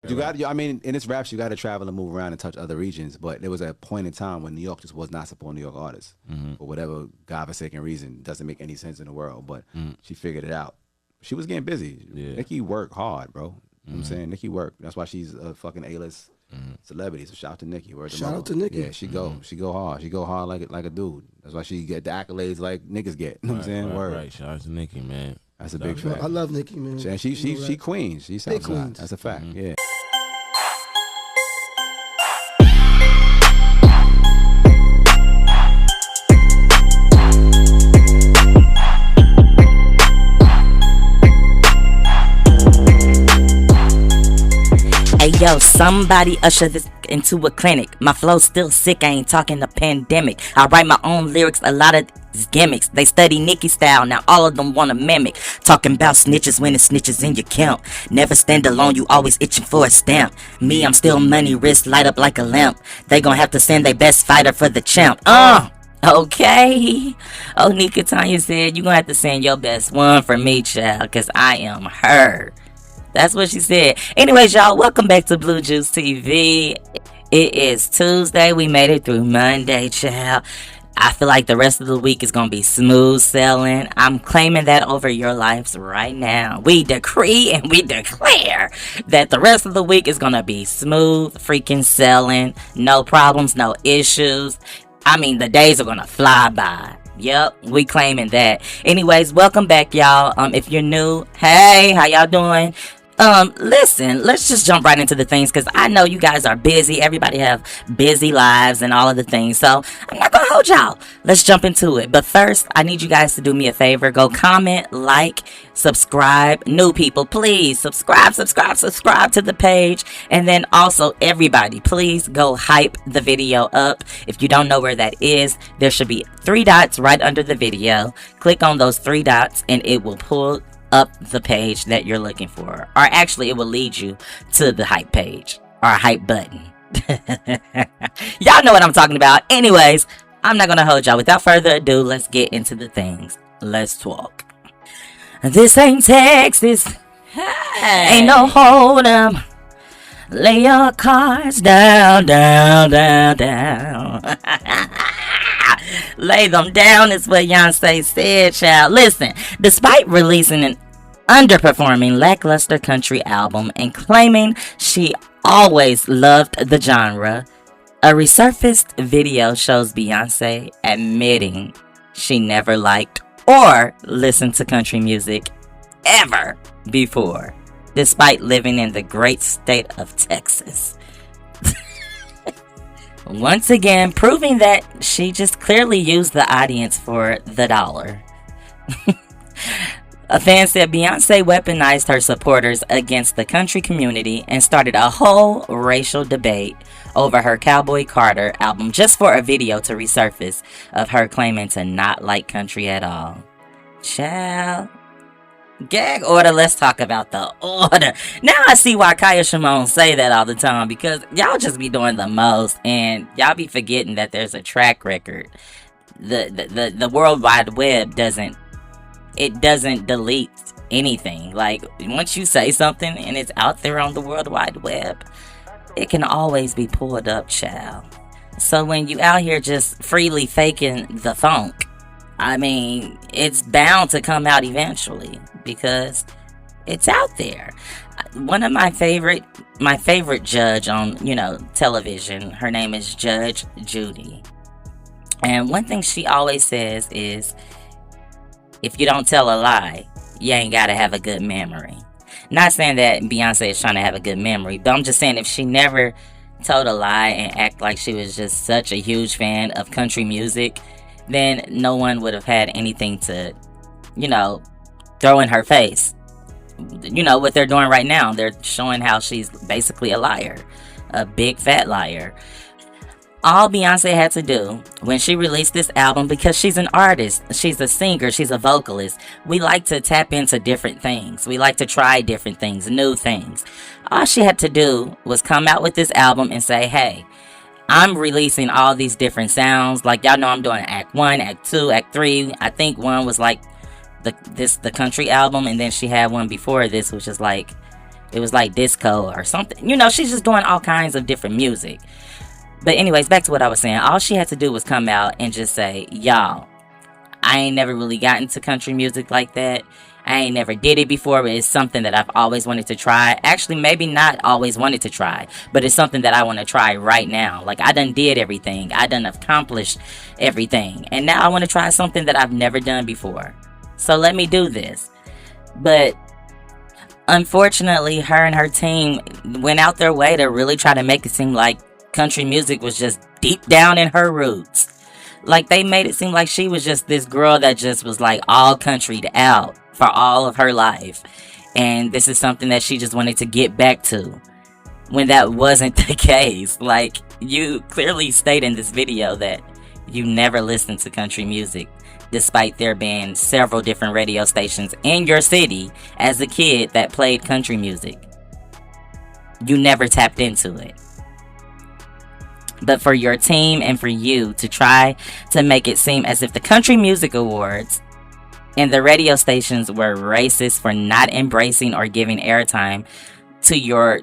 You got, I mean, in this raps, you got to travel and move around and touch other regions. But there was a point in time when New York just was not supporting New York artists for whatever godforsaken reason. Doesn't make any sense in the world. But she figured it out. She was getting busy. Yeah. Nicki worked hard, bro. You know what I'm saying? Nicki worked. That's why she's a fucking A-list celebrity. So shout out to Nicki. Shout out to Nicki. Yeah, she go hard. She go hard like a dude. That's why she get the accolades like niggas get. You know what I'm saying? Word. Right. Shout out to Nicki, man. That's a big fact. I love Nicki, man. And she queen. She sounds queens. That's a fact. Yeah. Hey yo, somebody usher this into a clinic. My flow's still sick, I ain't talking the pandemic. I write my own lyrics, a lot of these gimmicks. They study Nicki style, now all of them wanna mimic. Talking about snitches when it's snitches in your count. Never stand alone, you always itching for a stamp. Me, I'm still money, wrist light up like a lamp. They gon' have to send their best fighter for the champ. Okay. Oh, Nika Tanya said, you gonna have to send your best one for me, child, cause I am her. That's what she said. Anyways, y'all, welcome back to Blue Juice TV. It is Tuesday. We made it through Monday, child. I feel like the rest of the week is going to be smooth sailing. I'm claiming that over your lives right now. We decree and we declare that the rest of the week is going to be smooth freaking sailing. No problems, no issues. I mean, the days are going to fly by. Yep, we claiming that. Anyways, welcome back, y'all. If you're new, hey, how y'all doing? Listen, let's just jump right into the things, because I know you guys are busy. Everybody have busy lives and all of the things, so I'm not gonna hold y'all. Let's jump into it. But first, I need you guys to do me a favor. Go comment, like, subscribe. New people, please subscribe to the page. And then also, everybody, please go hype the video up. If you don't know where that is, there should be 3 dots right under the video. Click on those 3 dots and it will pull up the page that you're looking for, or actually it will lead you to the hype page or hype button. Y'all know what I'm talking about. Anyways, I'm not gonna hold y'all. Without further ado, let's get into the things. Let's talk. This ain't Texas. Hey. Ain't no hold 'em. Lay your cards down. Lay them down is what Beyonce said, child. Listen, despite releasing an underperforming lackluster country album and claiming she always loved the genre, a resurfaced video shows Beyonce admitting she never liked or listened to country music ever before, despite living in the great state of Texas. Once again, proving that she just clearly used the audience for the dollar. A fan said Beyonce weaponized her supporters against the country community and started a whole racial debate over her Cowboy Carter album just for a video to resurface of her claiming to not like country at all. Child. Gag order, let's talk about the order. Now I see why Kaya Shimon say that all the time, because y'all just be doing the most and y'all be forgetting that there's a track record. The World Wide Web doesn't delete anything. Like, once you say something and it's out there on the World Wide Web, it can always be pulled up, child. So when you out here just freely faking the funk, I mean, it's bound to come out eventually because it's out there. One of my favorite judge on, television, her name is Judge Judy. And one thing she always says is, if you don't tell a lie, you ain't got to have a good memory. Not saying that Beyonce is trying to have a good memory, but I'm just saying if she never told a lie and act like she was just such a huge fan of country music, then no one would have had anything to, throw in her face. What they're doing right now, they're showing how she's basically a liar, a big fat liar. All Beyonce had to do when she released this album, because she's an artist, she's a singer, she's a vocalist. We like to tap into different things. We like to try different things, new things. All she had to do was come out with this album and say, hey, I'm releasing all these different sounds. Like, y'all know I'm doing Act 1, Act 2, Act 3. I think one was like the country album, and then she had one before this, which is like It was like disco or something. She's just doing all kinds of different music. But anyways, back to what I was saying. All she had to do was come out and just say, y'all, I ain't never really gotten into country music like that. I ain't never did it before, but it's something that I've always wanted to try. Actually, maybe not always wanted to try, but it's something that I want to try right now. Like, I done did everything. I done accomplished everything. And now I want to try something that I've never done before. So let me do this. But unfortunately, her and her team went out their way to really try to make it seem like country music was just deep down in her roots. Like, they made it seem like she was just this girl that just was like all countryed out for all of her life. And this is something that she just wanted to get back to, when that wasn't the case. Like, you clearly state in this video that you never listened to country music, despite there being several different radio stations in your city as a kid that played country music. You never tapped into it. But for your team and for you to try to make it seem as if the Country Music Awards and the radio stations were racist for not embracing or giving airtime to your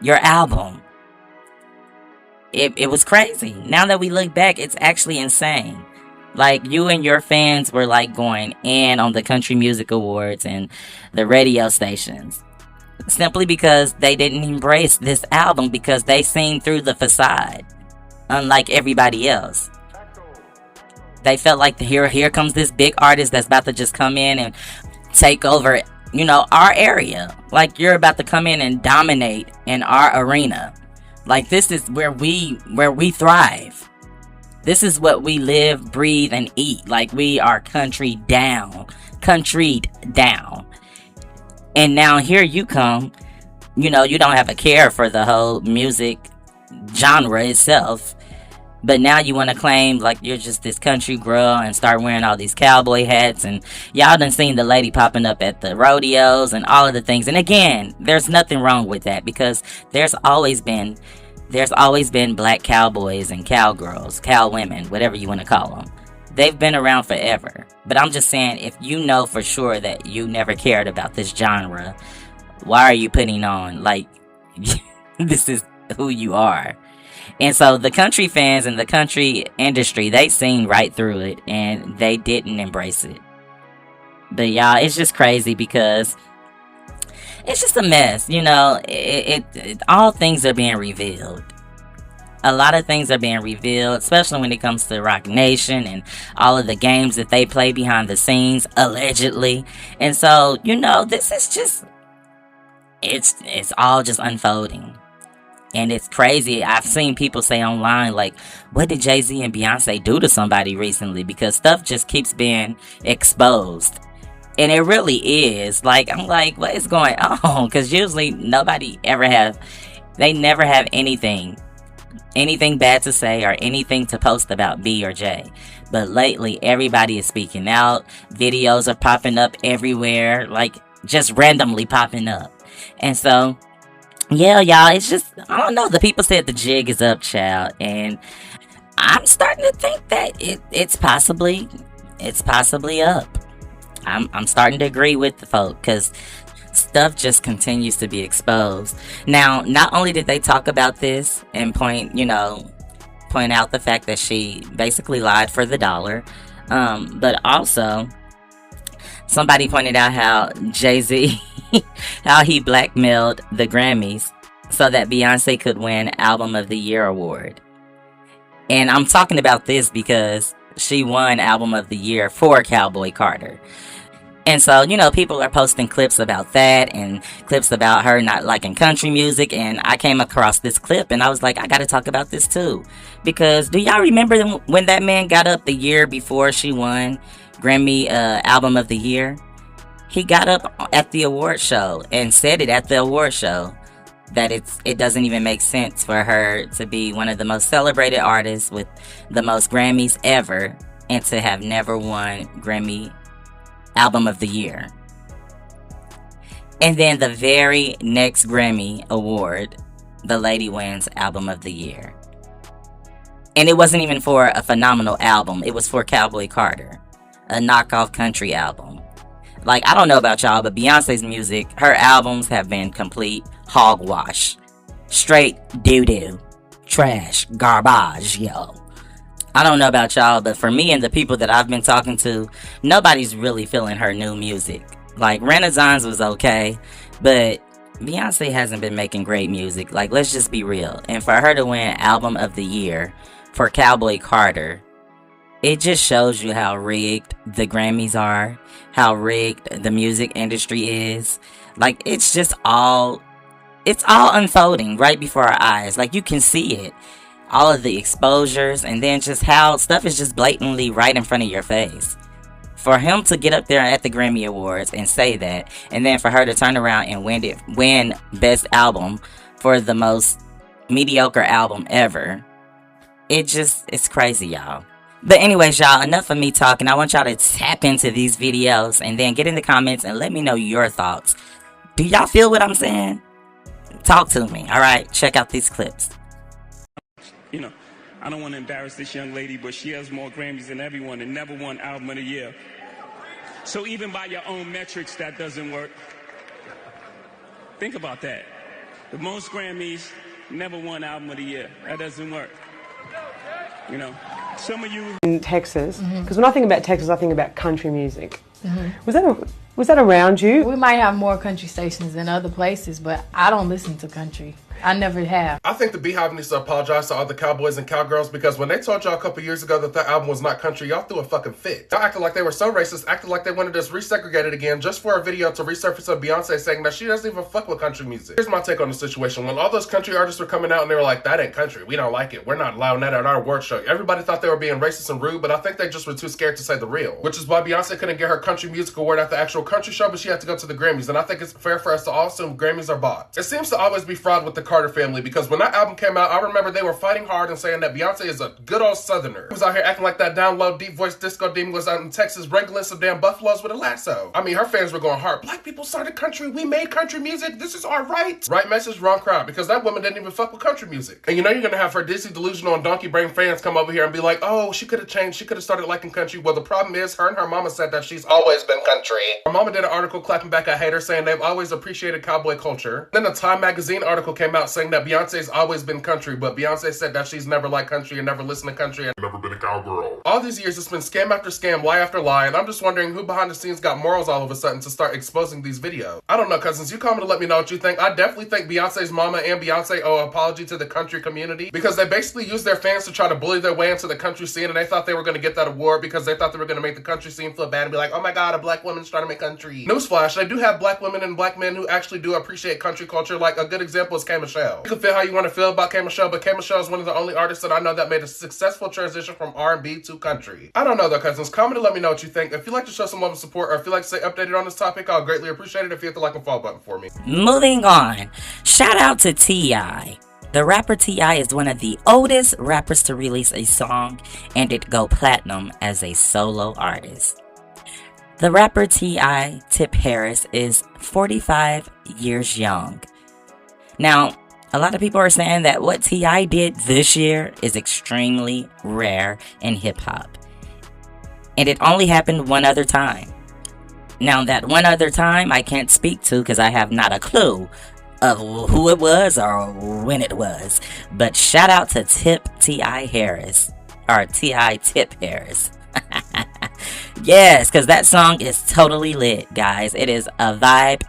album. It was crazy. Now that we look back, it's actually insane. Like, you and your fans were like going in on the Country Music Awards and the radio stations, simply because they didn't embrace this album, because they seen through the facade, unlike everybody else. They felt like here comes this big artist that's about to just come in and take over, our area. Like, you're about to come in and dominate in our arena. Like, this is where we thrive. This is what we live, breathe, and eat. Like, we are countryed down. And now here you come, you don't have a care for the whole music genre itself. But now you want to claim like you're just this country girl and start wearing all these cowboy hats. And y'all done seen the lady popping up at the rodeos and all of the things. And again, there's nothing wrong with that, because there's always been black cowboys and cowgirls, cow women, whatever you want to call them. They've been around forever. But I'm just saying, if you know for sure that you never cared about this genre, why are you putting on, like, this is who you are? And so the country fans and the country industry, they seen right through it, and they didn't embrace it. But y'all, it's just crazy, because it's just a mess, all things are being revealed. A lot of things are being revealed, especially when it comes to Roc Nation and all of the games that they play behind the scenes, allegedly. And so, this is just, it's all just unfolding. And it's crazy. I've seen people say online, like, what did Jay-Z and Beyonce do to somebody recently? Because stuff just keeps being exposed. And it really is. Like, I'm like, what is going on? Because usually they never have anything bad to say or anything to post about B or J. But lately, everybody is speaking out. Videos are popping up everywhere, like, just randomly popping up. And so, yeah, y'all, it's just, I don't know. The people said the jig is up, child. And I'm starting to think that it's possibly up. I'm starting to agree with the folk, because stuff just continues to be exposed. Now, not only did they talk about this and point out the fact that she basically lied for the dollar, but also somebody pointed out how Jay-Z, how he blackmailed the Grammys so that Beyonce could win Album of the Year award. And I'm talking about this because she won Album of the Year for Cowboy Carter. And so, people are posting clips about that and clips about her not liking country music. And I came across this clip and I was like, I got to talk about this too. Because do y'all remember when that man got up the year before she won Grammy Album of the Year? He got up at the award show and said it at the award show that it doesn't even make sense for her to be one of the most celebrated artists with the most Grammys ever and to have never won Grammy Album of the Year. And then the very next Grammy award, the lady wins Album of the Year. And it wasn't even for a phenomenal album. It was for Cowboy Carter, a knockoff country album. Like, I don't know about y'all, but Beyonce's music, her albums have been complete hogwash. Straight doo-doo. Trash. Garbage, yo. I don't know about y'all, but for me and the people that I've been talking to, nobody's really feeling her new music. Like, Renaissance was okay, but Beyonce hasn't been making great music. Like, let's just be real. And for her to win Album of the Year for Cowboy Carter, it just shows you how rigged the Grammys are, how rigged the music industry is. Like, it's all unfolding right before our eyes. Like, you can see it. All of the exposures, and then just how stuff is just blatantly right in front of your face. For him to get up there at the Grammy Awards and say that, and then for her to turn around and win Best Album for the most mediocre album ever, it's crazy, y'all. But anyways, y'all, enough of me talking. I want y'all to tap into these videos and then get in the comments and let me know your thoughts. Do y'all feel what I'm saying? Talk to me, alright? Check out these clips. You know, I don't want to embarrass this young lady, but she has more Grammys than everyone and never won Album of the Year. So even by your own metrics, that doesn't work. Think about that. The most Grammys, never won Album of the Year. That doesn't work. You know, some of you... In Texas, because when I think about Texas, I think about country music. Was that around you? We might have more country stations than other places, but I don't listen to country. I never have. I think the Beehive needs to apologize to all the cowboys and cowgirls, because when they told y'all a couple years ago that that album was not country, y'all threw a fucking fit. Y'all acted like they were so racist, acted like they wanted us resegregated again just for a video to resurface of Beyonce saying that she doesn't even fuck with country music. Here's my take on the situation. When all those country artists were coming out and they were like, that ain't country, we don't like it, we're not allowing that at our award show, everybody thought they were being racist and rude, but I think they just were too scared to say the real. Which is why Beyonce couldn't get her country music award at the actual country show, but she had to go to the Grammys, and I think it's fair for us to all assume Grammys are bought. It seems to always be fraud with the Carter family, because when that album came out, I remember they were fighting hard and saying that Beyonce is a good old southerner. He was out here acting like that down low, deep voice disco demon was out in Texas wrangling some damn buffaloes with a lasso. I mean, her fans were going hard. Black people started country, we made country music, this is our right. Right message, wrong crowd, because that woman didn't even fuck with country music. And you know you're gonna have her Disney delusional and donkey brain fans come over here and be like, oh, she could have changed, she could have started liking country. Well, the problem is, her and her mama said that she's always been country. Her mama did an article clapping back at haters saying they've always appreciated cowboy culture. Then a Time magazine article came out saying that Beyonce's always been country, but Beyonce said that she's never liked country and never listened to country and never been a cowgirl. All these years it's been scam after scam, lie after lie, and I'm just wondering who behind the scenes got morals all of a sudden to start exposing these videos. I don't know, cousins, you comment to let me know what you think. I definitely think Beyonce's mama and Beyonce owe an apology to the country community, because they basically used their fans to try to bully their way into the country scene, and they thought they were going to get that award because they thought they were going to make the country scene feel bad and be like, oh my god, a black woman's trying to make country. Newsflash, they do have black women and black men who actually do appreciate country culture. Like, a good example is K. Michelle. You can feel how you want to feel about K. Michelle, but K. Michelle is one of the only artists that I know that made a successful transition from R&B to country. I don't know though, cousins. Comment and let me know what you think. If you'd like to show some love and support, or if you'd like to stay updated on this topic, I'll greatly appreciate it if you hit the like and follow button for me. Moving on. Shout out to T.I. The rapper T.I. is one of the oldest rappers to release a song and it go platinum as a solo artist. The rapper T.I. Tip Harris is 45 years young. Now, a lot of people are saying that what T.I. did this year is extremely rare in hip-hop. And it only happened one other time. Now, that one other time I can't speak to because I have not a clue of who it was or when it was. But shout out to T.I. Harris. Or T.I. Tip Harris. Yes, because that song is totally lit, guys. It is a vibe.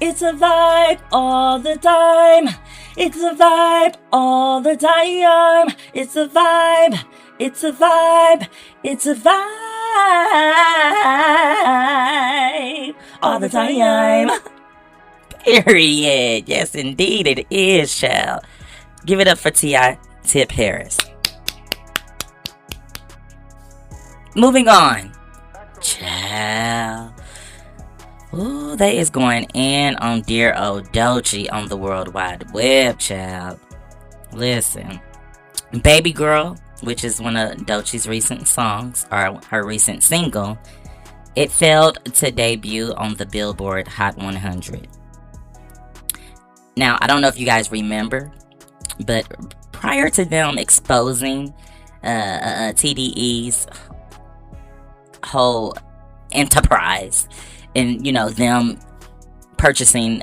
It's a vibe all the time. It's a vibe all the time. It's a vibe. It's a vibe. It's a vibe all the time. Period. Yes, indeed it is, child. Give it up for T.I. Tip Harris. Moving on. Child. Ooh, they is going in on dear old Doechii on the World Wide Web, child. Listen. Baby Girl, which is one of Doechii's recent songs, or her recent single, it failed to debut on the Billboard Hot 100. Now, I don't know if you guys remember, but prior to them exposing TDE's whole enterprise, and you know, them purchasing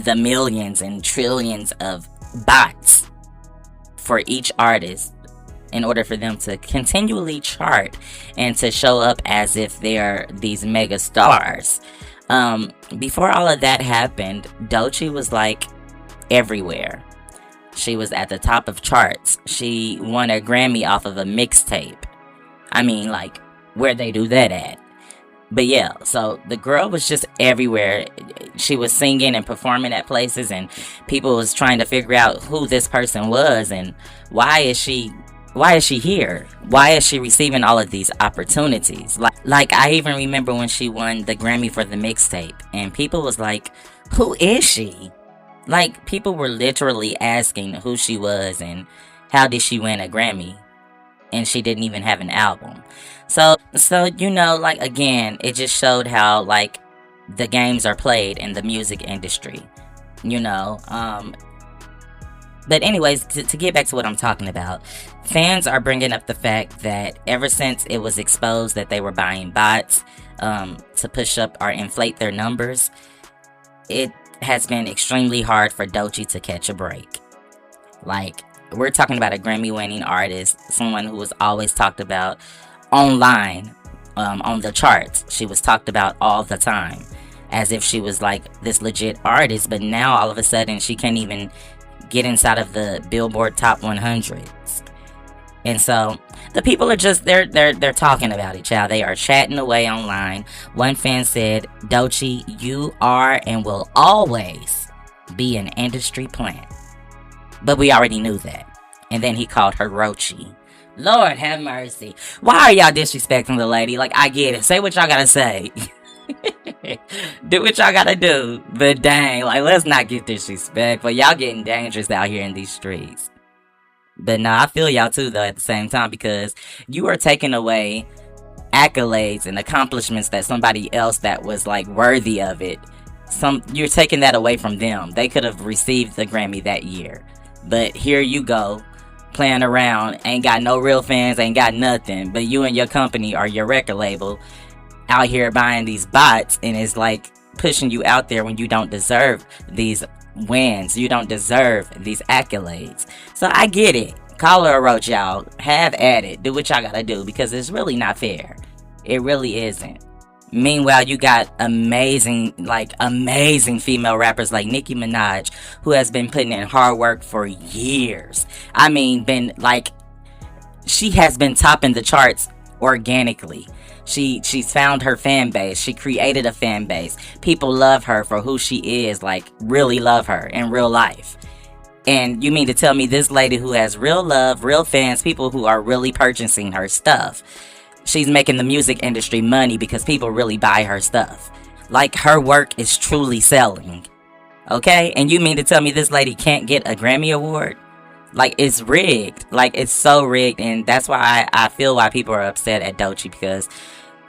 the millions and trillions of bots for each artist in order for them to continually chart and to show up as if they're these mega stars. Before all of that happened, doechii was like everywhere. She was at the top of charts. She won a Grammy off of a mixtape. I mean, like, where they do that at? But yeah, so the girl was just everywhere. She was singing and performing at places, and people was trying to figure out who this person was and why is she here? Why is she receiving all of these opportunities? Like I even remember when she won the Grammy for the mixtape, and people was like, who is she? Like, people were literally asking who she was and how did she win a Grammy, and she didn't even have an album. So you know, like, again, it just showed how, like, the games are played in the music industry, you know. But anyways, to get back to what I'm talking about, fans are bringing up the fact that ever since it was exposed that they were buying bots to push up or inflate their numbers, it has been extremely hard for doechii to catch a break. Like, we're talking about a Grammy-winning artist, someone who was always talked about online, on the charts. She was talked about all the time, as if she was like this legit artist, but now all of a sudden she can't even get inside of the Billboard Top 100s. And so the people are just they're talking about it, child. They are chatting away online. One fan said, doechii, you are and will always be an industry plant. But we already knew that. And then he called her roachie. Lord have mercy. Why are y'all disrespecting the lady? Like, I get it. Say what y'all gotta say. Do what y'all gotta do. But dang, like, let's not get disrespectful. Y'all getting dangerous out here in these streets. But no, I feel y'all too, though, at the same time, because you are taking away accolades and accomplishments that somebody else that was, like, worthy of it. You're taking that away from them. They could have received the Grammy that year. But here you go, playing around, ain't got no real fans, ain't got nothing, but you and your company or your record label out here buying these bots, and it's like pushing you out there when you don't deserve these wins, you don't deserve these accolades. So I get it. Call her a roach, y'all. Have at it. Do what y'all gotta do, because it's really not fair. It really isn't. Meanwhile, you got amazing female rappers like Nicki Minaj, who has been putting in hard work for years. I mean, she has been topping the charts organically. She's found her fan base. She created a fan base. People love her for who she is, like, really love her in real life. And you mean to tell me this lady who has real love, real fans, people who are really purchasing her stuff, she's making the music industry money because people really buy her stuff. Like, her work is truly selling. Okay? And you mean to tell me this lady can't get a Grammy Award? Like, it's rigged. Like, it's so rigged. And that's why I feel why people are upset at doechii, because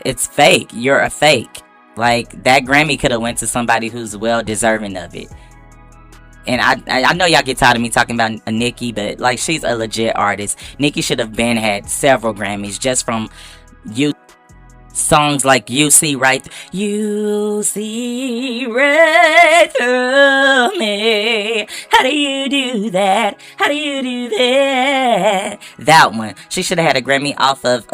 it's fake. You're a fake. Like, that Grammy could have went to somebody who's well deserving of it. And I know y'all get tired of me talking about Nicki, but, like, she's a legit artist. Nicki should have been had several Grammys just from songs like You See Right Through Me. How do you do that? How do you do that? That one. She should have had a Grammy off of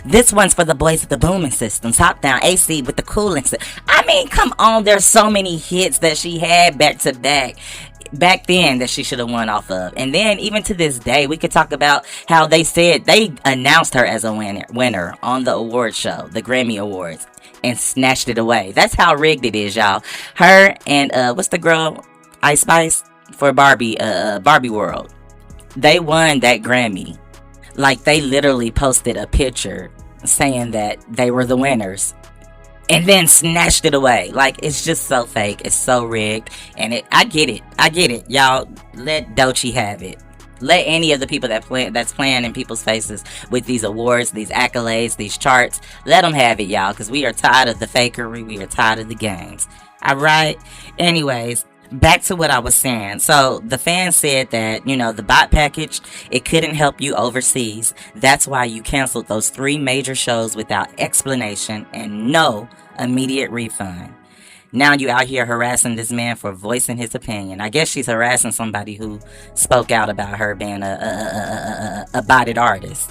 this one's for the boys of the booming system. Top down AC with the cooling system. I mean, come on, there's so many hits that she had back to back then that she should have won off of. And then even to this day, we could talk about how they said they announced her as a winner on the award show, the Grammy Awards, and snatched it away. That's how rigged it is, y'all. Her and what's the girl, Ice Spice, for Barbie World, they won that Grammy. Like, they literally posted a picture saying that they were the winners, and then snatched it away. Like, it's just so fake. It's so rigged. And I get it. Y'all, let doechii have it. Let any of the people that's playing in people's faces with these awards, these accolades, these charts, let them have it, y'all. Because we are tired of the fakery. We are tired of the games. Alright? Anyways, back to what I was saying. So the fan said that, the bot package, it couldn't help you overseas. That's why you canceled those 3 major shows without explanation and no immediate refund. Now you out here harassing this man for voicing his opinion. I guess she's harassing somebody who spoke out about her being a botted artist.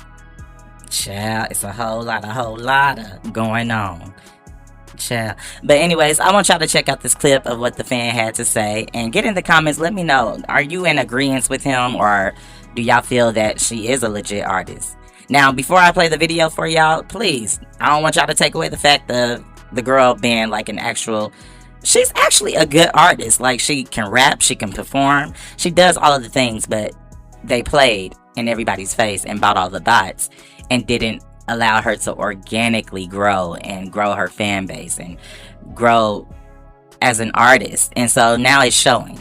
Child, it's a whole lot of going on. Child. But anyways, I want y'all to check out this clip of what the fan had to say and get in the comments. Let me know, are you in agreement with him, or do y'all feel that she is a legit artist? Now, before I play the video for y'all, please, I don't want y'all to take away the fact of the girl being like she's actually a good artist. Like, she can rap, she can perform, she does all of the things, but they played in everybody's face and bought all the bots and didn't allow her to organically grow and grow her fan base and grow as an artist. And so now it's showing.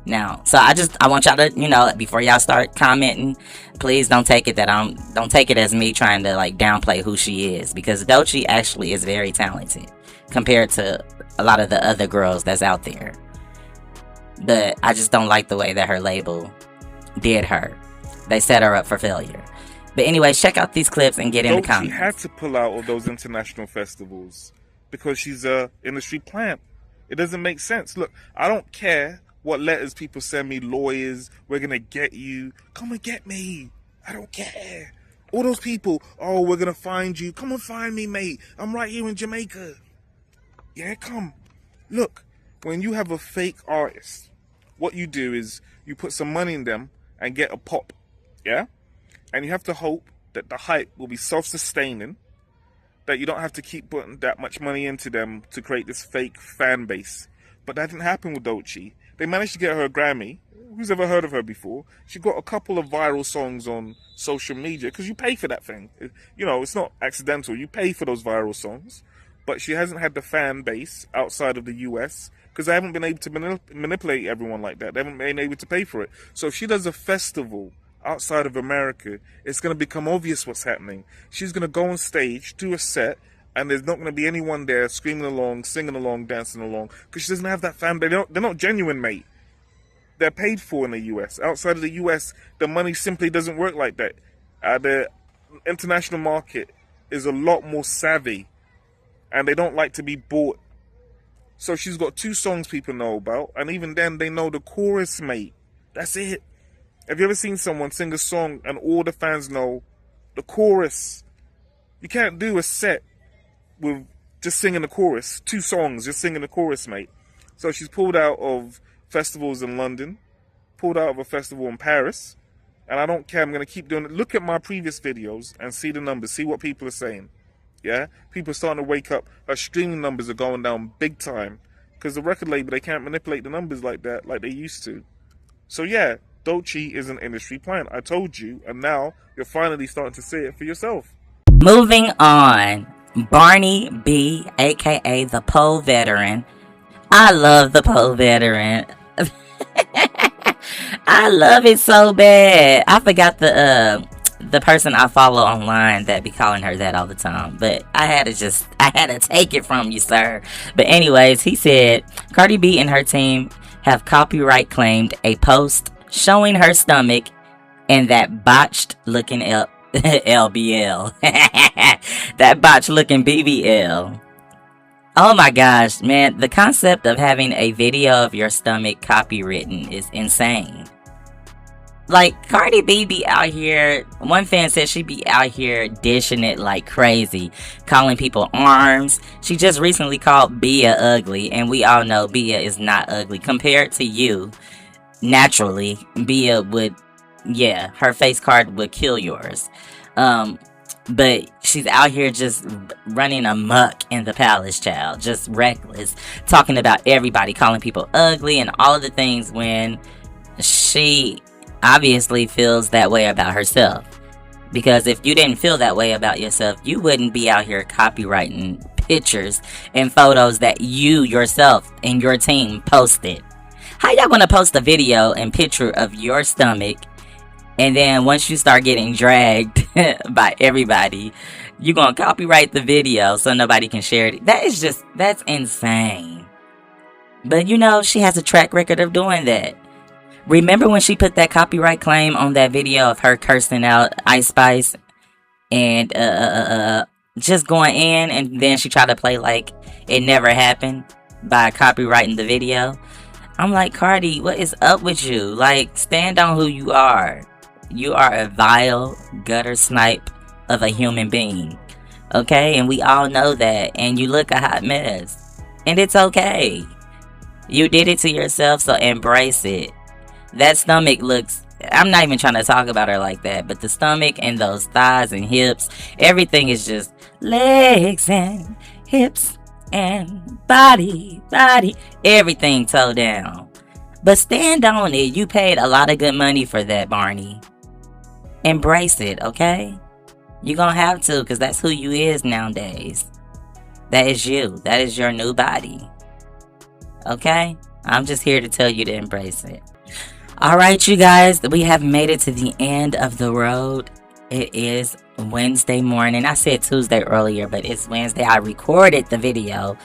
Now, so I want y'all to, before y'all start commenting, please don't take it as me trying to like downplay who she is, because Doechii actually is very talented compared to a lot of the other girls that's out there. But I just don't like the way that her label did her. They set her up for failure. But anyways, check out these clips and get in the comments. She had to pull out of those international festivals because she's a industry plant. It doesn't make sense. Look, I don't care what letters people send me, lawyers, we're gonna get you, come and get me. I don't care. All those people, oh, we're gonna find you, come and find me, mate. I'm right here in Jamaica. Yeah, come. Look, when you have a fake artist, what you do is you put some money in them and get a pop, yeah? And you have to hope that the hype will be self-sustaining, that you don't have to keep putting that much money into them to create this fake fan base. But that didn't happen with Doechii. They managed to get her a Grammy. Who's ever heard of her before? She got a couple of viral songs on social media, because you pay for that thing. It's not accidental. You pay for those viral songs. But she hasn't had the fan base outside of the US, because they haven't been able to manipulate everyone like that. They haven't been able to pay for it. So if she does a festival outside of America, it's going to become obvious what's happening. She's going to go on stage, do a set, and there's not going to be anyone there screaming along, singing along, dancing along, because she doesn't have that fan base. They're not genuine, mate. They're paid for in the US. Outside of the US, the money simply doesn't work like that. The international market is a lot more savvy, and they don't like to be bought. So she's got 2 songs people know about, and even then they know the chorus, mate. That's it. Have you ever seen someone sing a song and all the fans know the chorus? You can't do a set with just singing the chorus. 2 songs, just singing the chorus, mate. So she's pulled out of festivals in London, pulled out of a festival in Paris, and I don't care. I'm going to keep doing it. Look at my previous videos and see the numbers, see what people are saying. Yeah? People are starting to wake up. Her streaming numbers are going down big time, because the record label, they can't manipulate the numbers like that, like they used to. So yeah, Doechii is an industry plant. I told you, and now you're finally starting to see it for yourself. Moving on, Barney B, aka the pole veteran. I love the pole veteran. I love it so bad. I forgot the person I follow online that be calling her that all the time, but I had to take it from you, sir. But anyways, he said Cardi B and her team have copyright claimed a post showing her stomach and that botched looking LBL. That botched looking BBL. Oh my gosh, man, the concept of having a video of your stomach copywritten is insane. Like, Cardi B be out here, one fan said she be out here dishing it like crazy, calling people arms. She just recently called Bia ugly, and we all know Bia is not ugly. Compared to you, naturally, Bia would, yeah, her face card would kill yours. But she's out here just running amok in the palace, child. Just reckless. Talking about everybody, calling people ugly and all of the things when she obviously feels that way about herself. Because if you didn't feel that way about yourself, you wouldn't be out here copywriting pictures and photos that you yourself and your team posted. How y'all gonna post a video and picture of your stomach, and then once you start getting dragged by everybody, you're gonna copyright the video so nobody can share it? That's insane. But you know, she has a track record of doing that. Remember when she put that copyright claim on that video of her cursing out Ice Spice and just going in, and then she tried to play like it never happened by copyrighting the video? I'm like, Cardi, what is up with you? Like, stand on who you are. You are a vile gutter snipe of a human being. Okay? And we all know that. And you look a hot mess. And it's okay. You did it to yourself, so embrace it. That stomach looks... I'm not even trying to talk about her like that, but the stomach and those thighs and hips, everything is just legs and hips and body, everything toe down. But stand on it. You paid a lot of good money for that, Barney. Embrace it, okay? You're gonna have to, because that's who you is nowadays. That is you. That is your new body. Okay? I'm just here to tell you to embrace it. Alright, you guys, we have made it to the end of the road. It is Wednesday morning. I said Tuesday earlier, but it's Wednesday. I recorded the video.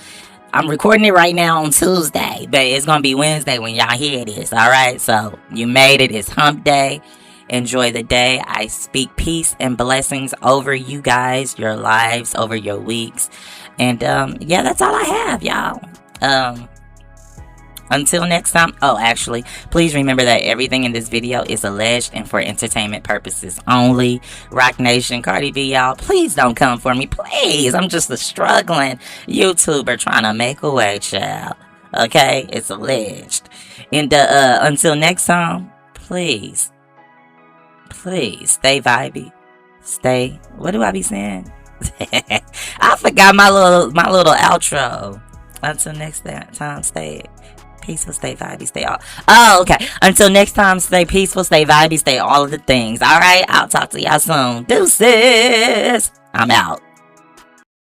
I'm recording it right now on Tuesday, but it's going to be Wednesday when y'all hear this, alright? So, you made it. It's hump day. Enjoy the day. I speak peace and blessings over you guys, your lives, over your weeks. And, yeah, that's all I have, y'all. Until next time. Oh, actually, please remember that everything in this video is alleged and for entertainment purposes only. Rock Nation, Cardi B, y'all, please don't come for me. Please. I'm just a struggling YouTuber trying to make a way, child. Okay? It's alleged. And until next time, please stay vibey. Stay. What do I be saying? I forgot my little outro. Until next time, stay peaceful, stay vibey, stay all. Oh, okay. Until next time, stay peaceful, stay vibey, stay all of the things. All right. I'll talk to y'all soon. Deuces. I'm out.